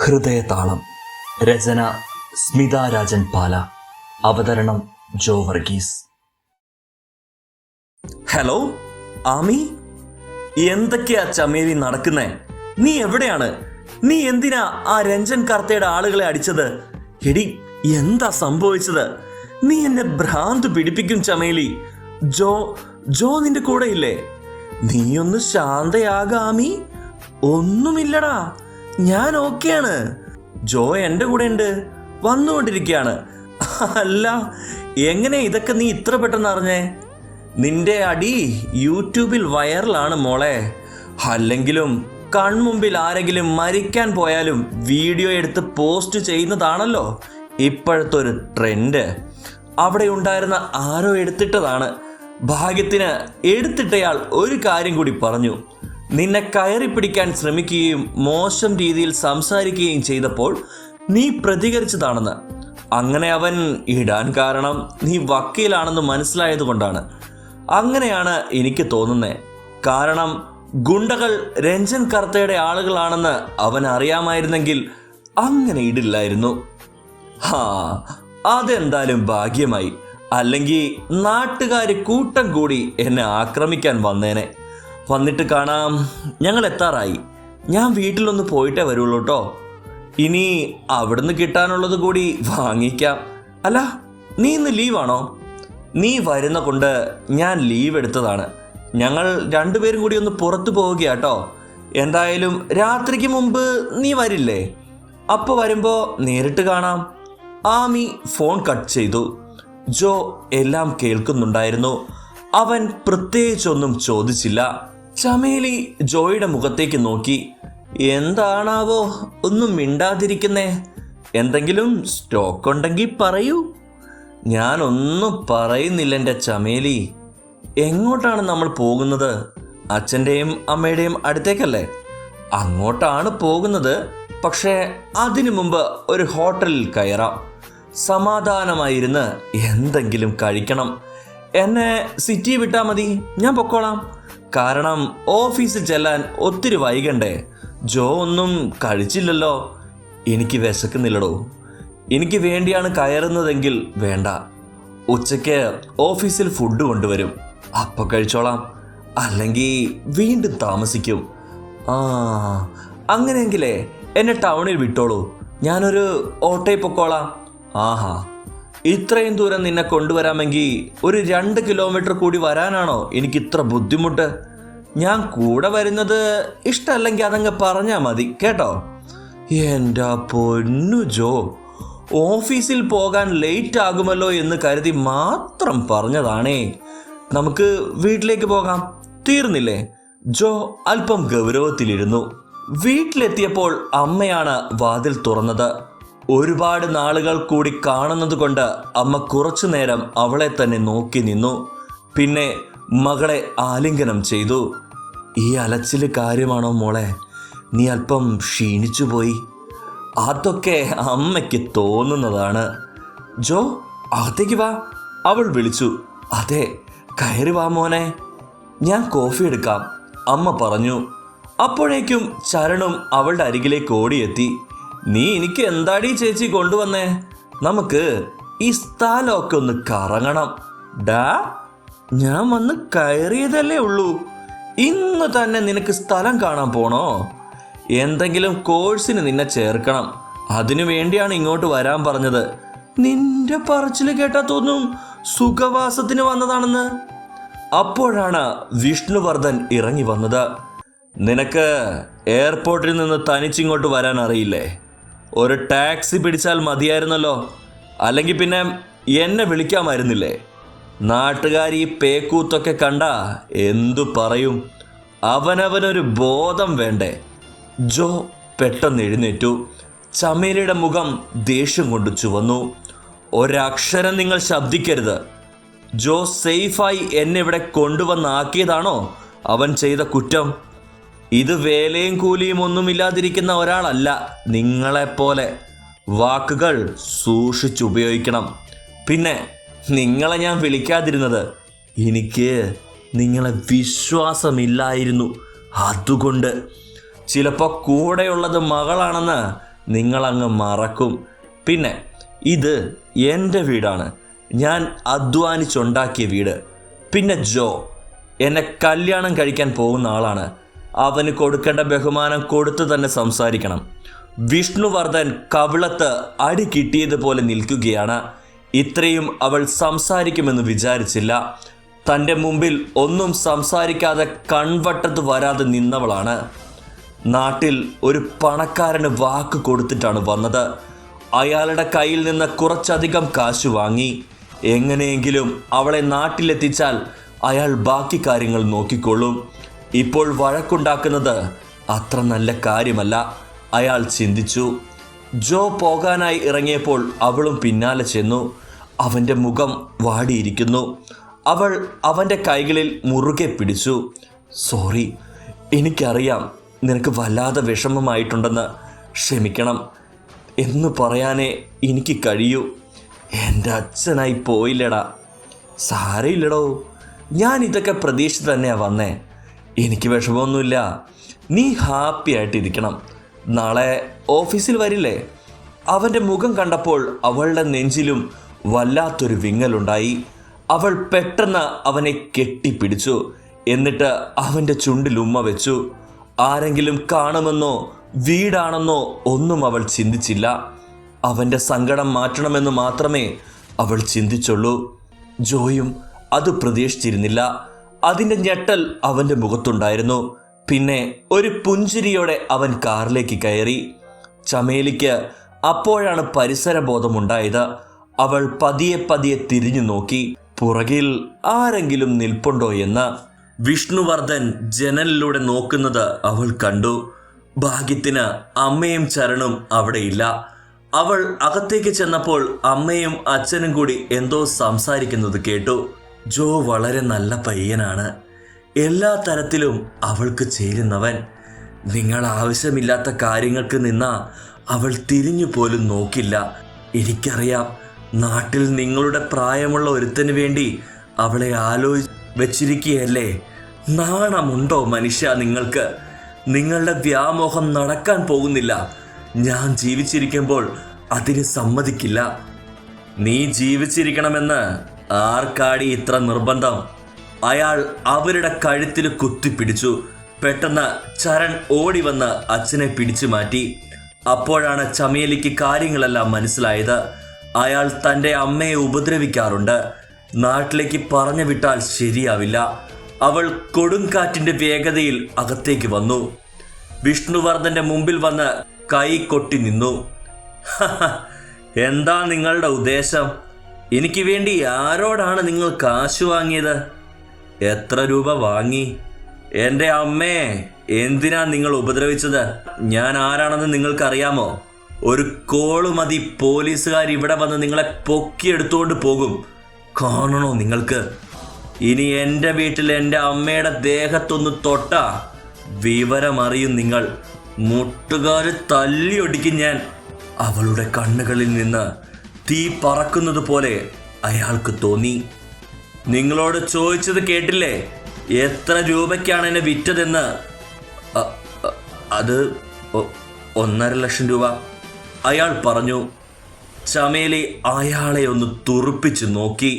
ഹൃദയതാളം. രചന സ്മിത രാജൻ പാല. അവതരണം ജോ വർഗീസ്. ഹലോ ആമി, എന്തൊക്കെയാ ചമേലി നടക്കുന്നേ? നീ എവിടെയാണ്? നീ എന്തിനാ ആ രഞ്ജൻ കർത്തയുടെ ആളുകളെ അടിച്ചത്? എടി, എന്താ സംഭവിച്ചത്? നീ എന്നെ ഭ്രാന്ത് പിടിപ്പിക്കും ചമേലി. ജോ നിന്റെ കൂടെ ഇല്ലേ? നീയൊന്ന് ശാന്തയാകാമി. ഒന്നുമില്ലടാ, ഞാൻ ഓക്കെയാണ്. ജോ എൻ്റെ കൂടെ ഉണ്ട്, വന്നുകൊണ്ടിരിക്കുകയാണ്. അല്ല, എങ്ങനെ ഇതൊക്കെ നീ ഇത്ര പെട്ടെന്ന് അറിഞ്ഞേ? നിന്റെ അടി യൂട്യൂബിൽ വൈറലാണ് മോളെ. അല്ലെങ്കിലും കൺമുമ്പിൽ ആരെങ്കിലും മരിക്കാൻ പോയാലും വീഡിയോ എടുത്ത് പോസ്റ്റ് ചെയ്യുന്നതാണല്ലോ ഇപ്പോഴത്തെ ഒരു ട്രെൻഡ്. അവിടെ ഉണ്ടായിരുന്ന ആരോ എടുത്തിട്ടതാണ്. ഭാഗ്യത്തിന് എടുത്തിട്ടയാൾ ഒരു കാര്യം കൂടി പറഞ്ഞു. നിന്നെ കയറി പിടിക്കാൻ ശ്രമിക്കുകയും മോശം രീതിയിൽ സംസാരിക്കുകയും ചെയ്തപ്പോൾ നീ പ്രതികരിച്ചതാണെന്ന്. അങ്ങനെ അവൻ ഇടാൻ കാരണം നീ വക്കീലാണെന്ന് മനസ്സിലായത് കൊണ്ടാണ്. അങ്ങനെയാണ് എനിക്ക് തോന്നുന്നത്. കാരണം ഗുണ്ടകൾ രഞ്ജൻ കർത്തയുടെ ആളുകളാണെന്ന് അവൻ അറിയാമായിരുന്നെങ്കിൽ അങ്ങനെ ഇടില്ലായിരുന്നു. അതെന്തായാലും ഭാഗ്യമായി. അല്ലെങ്കിൽ നാട്ടുകാർ കൂട്ടം കൂടി എന്നെ ആക്രമിക്കാൻ വന്നേനെ. വന്നിട്ട് കാണാം, ഞങ്ങൾ എത്താറായി. ഞാൻ വീട്ടിലൊന്ന് പോയിട്ടേ വരുള്ളൂ കേട്ടോ. ഇനി അവിടുന്ന് കിട്ടാനുള്ളത് കൂടി വാങ്ങിക്കാം. അല്ല, നീ ഇന്ന് ലീവാണോ? നീ വരുന്ന കൊണ്ട് ഞാൻ ലീവ് എടുത്തതാണ്. ഞങ്ങൾ രണ്ടുപേരും കൂടി ഒന്ന് പുറത്തു പോവുകയാട്ടോ. എന്തായാലും രാത്രിക്ക് മുമ്പ് നീ വരില്ലേ? അപ്പോൾ വരുമ്പോൾ നേരിട്ട് കാണാം. ആമി ഫോൺ കട്ട് ചെയ്തു. ജോ എല്ലാം കേൾക്കുന്നുണ്ടായിരുന്നു. അവൻ പ്രത്യേകിച്ചൊന്നും ചോദിച്ചില്ല. ചമേലി ജോയുടെ മുഖത്തേക്ക് നോക്കി. എന്താണാവോ ഒന്നും മിണ്ടാതിരിക്കുന്നേ? എന്തെങ്കിലും സ്റ്റോക്ക് ഉണ്ടെങ്കിൽ പറയൂ. ഞാനൊന്നും പറയുന്നില്ല എൻ്റെ ചമേലി. എങ്ങോട്ടാണ് നമ്മൾ പോകുന്നത്? അച്ഛൻ്റെയും അമ്മയുടെയും അടുത്തേക്കല്ലേ? അങ്ങോട്ടാണ് പോകുന്നത്. പക്ഷേ അതിനു മുമ്പ് ഒരു ഹോട്ടലിൽ കയറാം. സമാധാനമായിരുന്ന് എന്തെങ്കിലും കഴിക്കണം. എന്നെ സിറ്റി വിട്ടാൽ മതി, ഞാൻ പൊക്കോളാം. കാരണം ഓഫീസിൽ ചെല്ലാൻ ഒത്തിരി വൈകണ്ടേ. ജോ ഒന്നും കഴിച്ചില്ലല്ലോ. എനിക്ക് വിശക്കുന്നില്ലടോ. എനിക്ക് വേണ്ടിയാണ് കയറുന്നതെങ്കിൽ വേണ്ട. ഉച്ചയ്ക്ക് ഓഫീസിൽ ഫുഡ് കൊണ്ടുവരും, അപ്പോൾ കഴിച്ചോളാം. അല്ലെങ്കിൽ വീണ്ടും താമസിക്കും. അങ്ങനെയെങ്കിലേ എന്നെ ടൗണിൽ വിട്ടോളൂ. ഞാനൊരു ഓട്ടോയിൽ പൊക്കോളാം. ആഹാ, ഇത്രയും ദൂരം നിന്നെ കൊണ്ടുവരാമെങ്കിൽ ഒരു 2 കിലോമീറ്റർ കൂടി വരാനാണോ എനിക്ക് ഇത്ര ബുദ്ധിമുട്ട്? ഞാൻ കൂടെ വരുന്നത് ഇഷ്ടമല്ലെങ്കിൽ അതങ്ങ് പറഞ്ഞാൽ മതി കേട്ടോ. എൻ്റെ പൊന്നു ജോ, ഓഫീസിൽ പോകാൻ ലേറ്റ് ആകുമല്ലോ എന്ന് കരുതി മാത്രം പറഞ്ഞതാണേ. നമുക്ക് വീട്ടിലേക്ക് പോകാം, തീർന്നില്ലേ? ജോ അല്പം ഗൗരവത്തിലിരുന്നു. വീട്ടിലെത്തിയപ്പോൾ അമ്മയാണ് വാതിൽ തുറന്നത്. ഒരുപാട് നാളുകൾ കൂടി കാണുന്നത് കൊണ്ട് അമ്മ കുറച്ചു നേരം അവളെ തന്നെ നോക്കി നിന്നു. പിന്നെ മകളെ ആലിംഗനം ചെയ്തു. ഈ അലച്ചിൽ കാര്യമാണോ മോളെ? നീ അല്പം ക്ഷീണിച്ചു പോയി. അതൊക്കെ അമ്മയ്ക്ക് തോന്നുന്നതാണ്. ജോ, അകത്തേക്ക് വാ, അവൾ വിളിച്ചു. അതെ, കയറി വാ മോനെ, ഞാൻ കോഫി എടുക്കാം, അമ്മ പറഞ്ഞു. അപ്പോഴേക്കും ചരണും അവളുടെ അരികിലേക്ക് ഓടിയെത്തി. നീ എനിക്ക് എന്താടി ചേച്ചി കൊണ്ടുവന്നേ? നമുക്ക് ഈ സ്ഥലമൊക്കെ ഒന്ന് കറങ്ങണം. ഡാ, ഞാൻ വന്ന് കയറിയതല്ലേ ഉള്ളൂ. ഇന്ന് തന്നെ നിനക്ക് സ്ഥലം കാണാൻ പോണോ? എന്തെങ്കിലും കോഴ്സിന് നിന്നെ ചേർക്കണം. അതിനു വേണ്ടിയാണ് ഇങ്ങോട്ട് വരാൻ പറഞ്ഞത്. നിന്റെ പറച്ചിൽ കേട്ടാ തോന്നും സുഖവാസത്തിന് വന്നതാണെന്ന്. അപ്പോഴാണ് വിഷ്ണുവർദ്ധൻ ഇറങ്ങി വന്നത്. നിനക്ക് എയർപോർട്ടിൽ നിന്ന് തനിച്ചിങ്ങോട്ട് വരാൻ അറിയില്ലേ? ഒരു ടാക്സി പിടിച്ചാൽ മതിയായിരുന്നല്ലോ. അല്ലെങ്കിൽ പിന്നെ എന്നെ വിളിക്കാമായിരുന്നില്ലേ? നാട്ടുകാർ ഈ പേക്കൂത്തൊക്കെ കണ്ട എന്തു പറയും? അവനവനൊരു ബോധം വേണ്ടേ? ജോ പെട്ടെന്ന് എഴുന്നേറ്റു. ചമേലിയുടെ മുഖം ദേഷ്യം കൊണ്ട് ചുവന്നു. ഒരക്ഷരം നിങ്ങൾ ശബ്ദിക്കരുത്. ജോ സേഫായി എന്നെ ഇവിടെ കൊണ്ടുവന്നാക്കിയതാണോ അവൻ ചെയ്ത കുറ്റം? ഇത് വേലയും കൂലിയും ഒന്നുമില്ലാതിരിക്കുന്ന ഒരാളല്ല നിങ്ങളെപ്പോലെ. വാക്കുകൾ സൂക്ഷിച്ചുപയോഗിക്കണം. പിന്നെ നിങ്ങളെ ഞാൻ വിളിക്കാതിരുന്നത് എനിക്ക് നിങ്ങളെ വിശ്വാസമില്ലായിരുന്നു. അതുകൊണ്ട് ചിലപ്പോൾ കൂടെയുള്ളത് മകളാണെന്ന് നിങ്ങളങ്ങ് മറക്കും. പിന്നെ ഇത് എൻ്റെ വീടാണ്, ഞാൻ അധ്വാനിച്ചുണ്ടാക്കിയ വീട്. പിന്നെ ജോ എന്നെ കല്യാണം കഴിക്കാൻ പോകുന്ന ആളാണ്. അവന് കൊടുക്കേണ്ട ബഹുമാനം കൊടുത്തു തന്നെ സംസാരിക്കണം. വിഷ്ണുവർദ്ധൻ കവിളത്ത് അടി കിട്ടിയതുപോലെ നിൽക്കുകയാണ്. ഇത്രയും അവൾ സംസാരിക്കുമെന്ന് വിചാരിച്ചില്ല. തൻ്റെ മുമ്പിൽ ഒന്നും സംസാരിക്കാതെ കൺവട്ടത്ത് വരാതെ നിന്നവളാണ്. നാട്ടിൽ ഒരു പണക്കാരന് വാക്ക് കൊടുത്തിട്ടാണ് വന്നത്. അയാളുടെ കയ്യിൽ നിന്ന് കുറച്ചധികം കാശ് വാങ്ങി. എങ്ങനെയെങ്കിലും അവളെ നാട്ടിലെത്തിച്ചാൽ അയാൾ ബാക്കി കാര്യങ്ങൾ നോക്കിക്കൊള്ളും. ഇപ്പോൾ വഴക്കുണ്ടാക്കുന്നത് അത്ര നല്ല കാര്യമല്ല, അയാൾ ചിന്തിച്ചു. ജോ പോകാനായി ഇറങ്ങിയപ്പോൾ അവളും പിന്നാലെ ചെന്നു. അവൻ്റെ മുഖം വാടിയിരിക്കുന്നു. അവൾ അവൻ്റെ കൈകളിൽ മുറുകെ പിടിച്ചു. സോറി, എനിക്കറിയാം നിനക്ക് വല്ലാതെ വിഷമമായിട്ടുണ്ടെന്ന്. ക്ഷമിക്കണം എന്ന് പറയാനേ എനിക്ക് കഴിയൂ. എൻ്റെ അച്ഛനായി പോയില്ലടാ. സാരയില്ലടോ, ഞാൻ ഇതൊക്കെ പ്രതീക്ഷിച്ച് തന്നെയാണ് വന്നേ. എനിക്ക് വിഷമമൊന്നുമില്ല. നീ ഹാപ്പി ആയിട്ടിരിക്കണം. നാളെ ഓഫീസിൽ വരില്ലേ? അവൻ്റെ മുഖം കണ്ടപ്പോൾ അവളുടെ നെഞ്ചിലും വല്ലാത്തൊരു വിങ്ങലുണ്ടായി. അവൾ പെട്ടെന്ന് അവനെ കെട്ടിപ്പിടിച്ചു. എന്നിട്ട് അവൻ്റെ ചുണ്ടിൽ ഉമ്മ വെച്ചു. ആരെങ്കിലും കാണുമെന്നോ വീടാണെന്നോ ഒന്നും അവൾ ചിന്തിച്ചില്ല. അവൻ്റെ സങ്കടം മാറ്റണമെന്ന് മാത്രമേ അവൾ ചിന്തിച്ചുള്ളൂ. ജോയും അത് പ്രതീക്ഷിച്ചിരുന്നില്ല. അതിൻ്റെ ഞെട്ടൽ അവൻ്റെ മുഖത്തുണ്ടായിരുന്നു. പിന്നെ ഒരു പുഞ്ചിരിയോടെ അവൻ കാറിലേക്ക് കയറി. ചമേലിക്ക് അപ്പോഴാണ് പരിസരബോധമുണ്ടായത്. അവൾ പതിയെ പതിയെ തിരിഞ്ഞു നോക്കി. പുറകിൽ ആരെങ്കിലും നിൽപ്പുണ്ടോ എന്ന്. വിഷ്ണുവർദ്ധൻ ജനലിലൂടെ നോക്കുന്നത് അവൾ കണ്ടു. ഭാഗ്യത്തിന് അമ്മയും ചരണും അവിടെയില്ല. അവൾ അകത്തേക്ക് ചെന്നപ്പോൾ അമ്മയും അച്ഛനും കൂടി എന്തോ സംസാരിക്കുന്നത് കേട്ടു. ജോ വളരെ നല്ല പയ്യനാണ്, എല്ലാ തരത്തിലും അവൾക്ക് ചേരുന്നവൻ. നിങ്ങൾ ആവശ്യമില്ലാത്ത കാര്യങ്ങൾക്ക് നിന്നാ അവൾ തിരിഞ്ഞു പോലും നോക്കില്ല. എനിക്കറിയാം, നാട്ടിൽ നിങ്ങളുടെ പ്രായമുള്ള ഒരുത്തന് വേണ്ടി അവളെ വെച്ചിരിക്കുകയല്ലേ. നാണമുണ്ടോ മനുഷ്യ നിങ്ങൾക്ക്? നിങ്ങളുടെ വ്യാമോഹം നടക്കാൻ പോകുന്നില്ല. ഞാൻ ജീവിച്ചിരിക്കുമ്പോൾ അതിന് സമ്മതിക്കില്ല. നീ ജീവിച്ചിരിക്കണമെന്ന് ആർക്കാടി ഇത്ര നിർബന്ധം? അയാൾ അവരുടെ കഴുത്തിൽ കുത്തിപ്പിടിച്ചു. പെട്ടെന്ന് ചരൺ ഓടി വന്ന് അച്ഛനെ പിടിച്ചു മാറ്റി. അപ്പോഴാണ് ചമേലിക്ക് കാര്യങ്ങളെല്ലാം മനസ്സിലായത്. അയാൾ തൻ്റെ അമ്മയെ ഉപദ്രവിക്കാറുണ്ട്. നാട്ടിലേക്ക് പറഞ്ഞു വിട്ടാൽ ശരിയാവില്ല. അവൾ കൊടുങ്കാറ്റിൻ്റെ വേഗതയിൽ അകത്തേക്ക് വന്നു. വിഷ്ണുവർദ്ധൻ്റെ മുമ്പിൽ വന്ന് കൈ കൊട്ടി നിന്നു. എന്താ നിങ്ങളുടെ ഉദ്ദേശം? എനിക്ക് വേണ്ടി ആരോടാണ് നിങ്ങൾ കാശ് വാങ്ങിയത്? എത്ര രൂപ വാങ്ങി? എൻ്റെ അമ്മയെ എന്തിനാ നിങ്ങൾ ഉപദ്രവിച്ചത്? ഞാൻ ആരാണെന്ന് നിങ്ങൾക്കറിയാമോ? ഒരു കോള് മതി, പോലീസുകാർ ഇവിടെ വന്ന് നിങ്ങളെ പൊക്കിയെടുത്തുകൊണ്ട് പോകും. കാണണോ നിങ്ങൾക്ക്? ഇനി എൻ്റെ വീട്ടിൽ എൻ്റെ അമ്മയുടെ ദേഹത്തൊന്ന് തൊട്ടാ വിവരമറിയും നിങ്ങൾ. മുട്ടുകാര് തല്ലിയൊടിക്കും ഞാൻ. അവളുടെ കണ്ണുകളിൽ നിന്ന് തീ പറക്കുന്നത് പോലെ അയാൾക്ക് തോന്നി. നിങ്ങളോട് ചോദിച്ചത് കേട്ടില്ലേ? എത്ര രൂപയ്ക്കാണ് എന്നെ വിറ്റതെന്ന്? അത് 1.5 ലക്ഷം രൂപ, അയാൾ പറഞ്ഞു. ചമേലി അയാളെ ഒന്ന് തുറുപ്പിച്ചു നോക്കി.